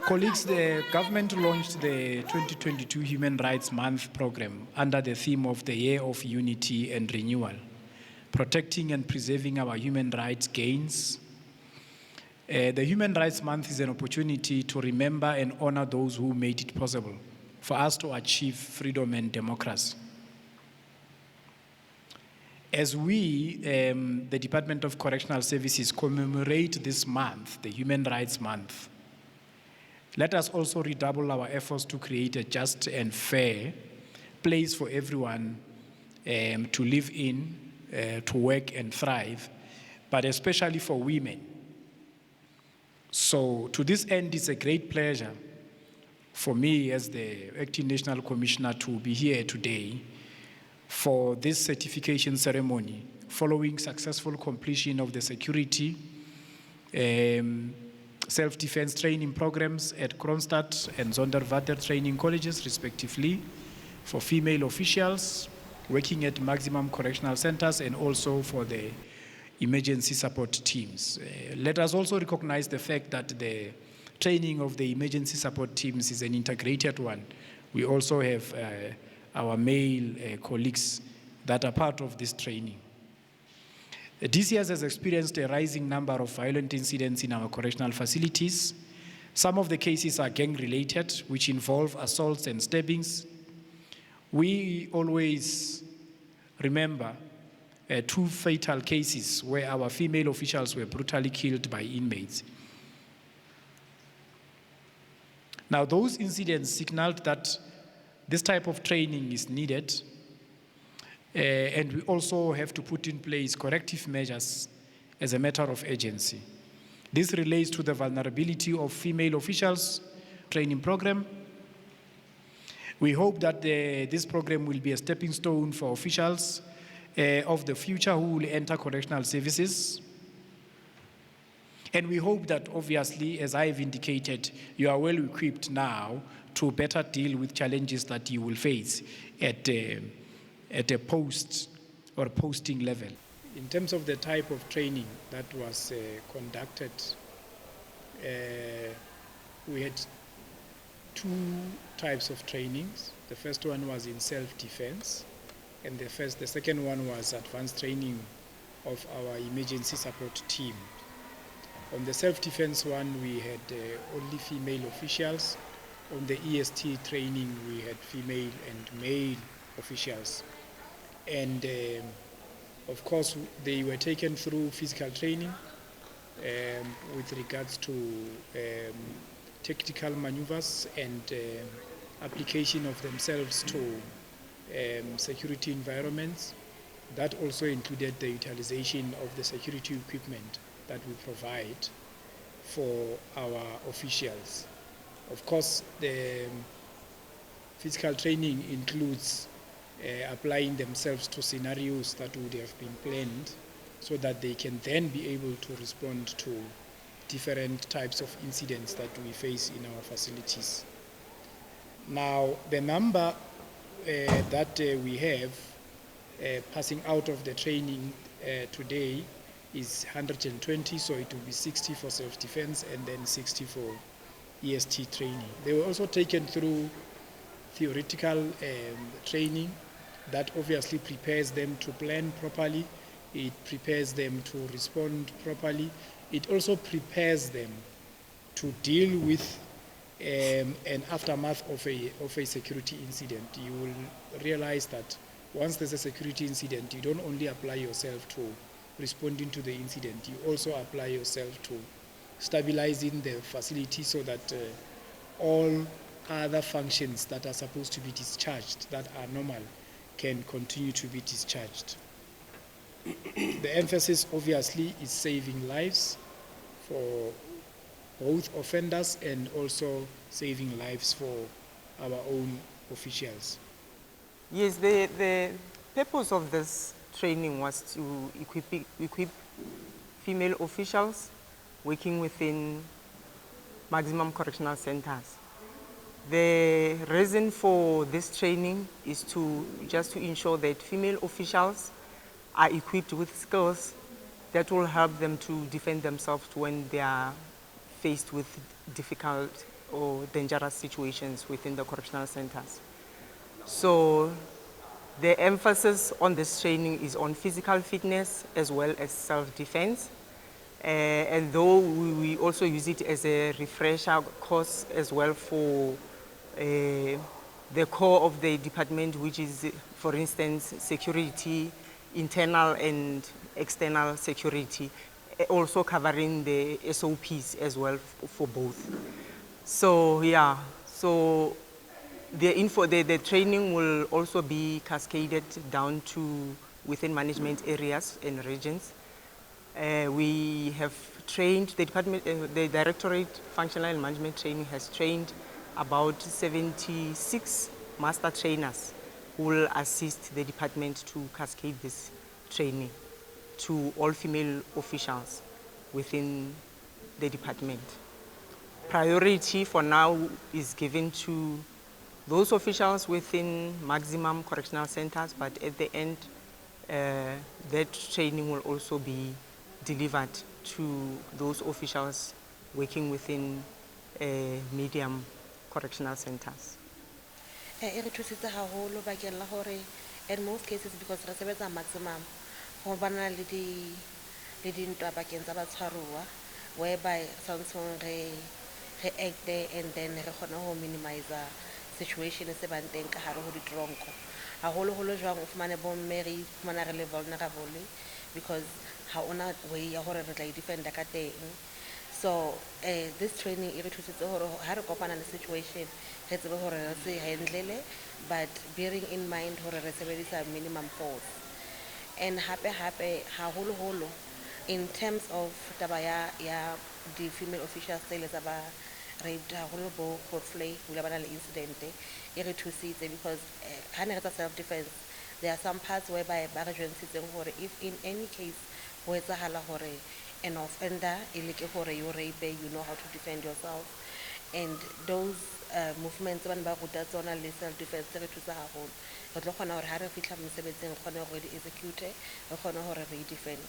Colleagues, the government launched the 2022 Human Rights Month program under the theme of the Year of Unity and Renewal, protecting and preserving our human rights gains. The Human Rights Month is an opportunity to remember and honor those who made it possible for us to achieve freedom and democracy. As we, the Department of Correctional Services, commemorate this month, the Human Rights Month, let us also redouble our efforts to create a just and fair place for everyone to live in, to work and thrive, but especially for women. So to this end, it's a great pleasure for me as the Acting National Commissioner to be here today for this certification ceremony following successful completion of the security self-defense training programs at Kronstadt and Zonderwater training colleges, respectively, for female officials working at maximum correctional centers and also for the emergency support teams. Let us also recognize the fact that the training of the emergency support teams is an integrated one. We also have our male colleagues that are part of this training. DCS has experienced a rising number of violent incidents in our correctional facilities. Some of the cases are gang-related, which involve assaults and stabbings. We always remember two fatal cases where our female officials were brutally killed by inmates. Now, those incidents signaled that this type of training is needed, and we also have to put in place corrective measures as a matter of urgency. This relates to the vulnerability of female officials training program. We hope that this program will be a stepping stone for officials of the future who will enter correctional services. And we hope that, obviously, as I've indicated, you are well equipped now to better deal with challenges that you will face at a post or posting level. In terms of the type of training that was conducted, we had two types of trainings. The first one was in self-defense, and the second one was advanced training of our emergency support team. On the self-defense one, we had only female officials. On the EST training, we had female and male officials. And of course, they were taken through physical training with regards to tactical maneuvers and application of themselves to security environments. That also included the utilization of the security equipment that we provide for our officials. Of course, the physical training includes applying themselves to scenarios that would have been planned so that they can then be able to respond to different types of incidents that we face in our facilities. Now, the number that we have passing out of the training today is 120, so it will be 60 for self-defense and then 60 for EST training. They were also taken through theoretical training that obviously prepares them to plan properly. It prepares them to respond properly. It also prepares them to deal with an aftermath of a security incident. You will realize that once there's a security incident, you don't only apply yourself to responding to the incident, you also apply yourself to stabilizing the facility so that all other functions that are supposed to be discharged, that are normal, can continue to be discharged. The emphasis, obviously, is saving lives for both offenders and also saving lives for our own officials. Yes, the purpose of this training was to equip female officials working within maximum correctional centers. The reason for this training is just to ensure that female officials are equipped with skills that will help them to defend themselves when they are faced with difficult or dangerous situations within the correctional centers. So the emphasis on this training is on physical fitness as well as self-defense. And though we also use it as a refresher course as well for the core of the department, which is, for instance, security, internal and external security, also covering the SOPs as well for both. So yeah, so the training will also be cascaded down to within management areas and regions. We have trained, the Directorate Functional and Management Training has trained about 76 master trainers who will assist the department to cascade this training to all female officials within the department. Priority for now is given to those officials within maximum correctional centers, but at the end, that training will also be delivered to those officials working within medium correctional centers. E re thusitse haholo bakeng la hore in most cases because re sebetsa maximum ho bana le dintwa bakeng tsa batshwaruwa whereby santsong re acte and then re kgona ho minimize situation se bang teng ka hare ho ditronko haholoholo jwang o fumane bomme re fumana re le vulnerable because ha ona way ya hore re tla defenda ka teng. So this training e re thusitse hore ha re kopana le situation re tsebe hore re se handle but bearing in mind hore re sebedisa minimum force. And hape haholoholo in terms of taba ya the female officials tse le tsa ba raped haholo bo Godfrey hula bana le incident e re thusitse because ha ne re tsa self defense there are some parts whereby ba re jwetsitseng hore if in any case ho etsahala hore an offender ilike hore you rape, you know how to defend yourself, and those movements ban ba ruta tsona le self defense re thusa haholo re tlo kgona hore ha re fihla mosebetsing re kgone hore di execute re kgone hore re defend.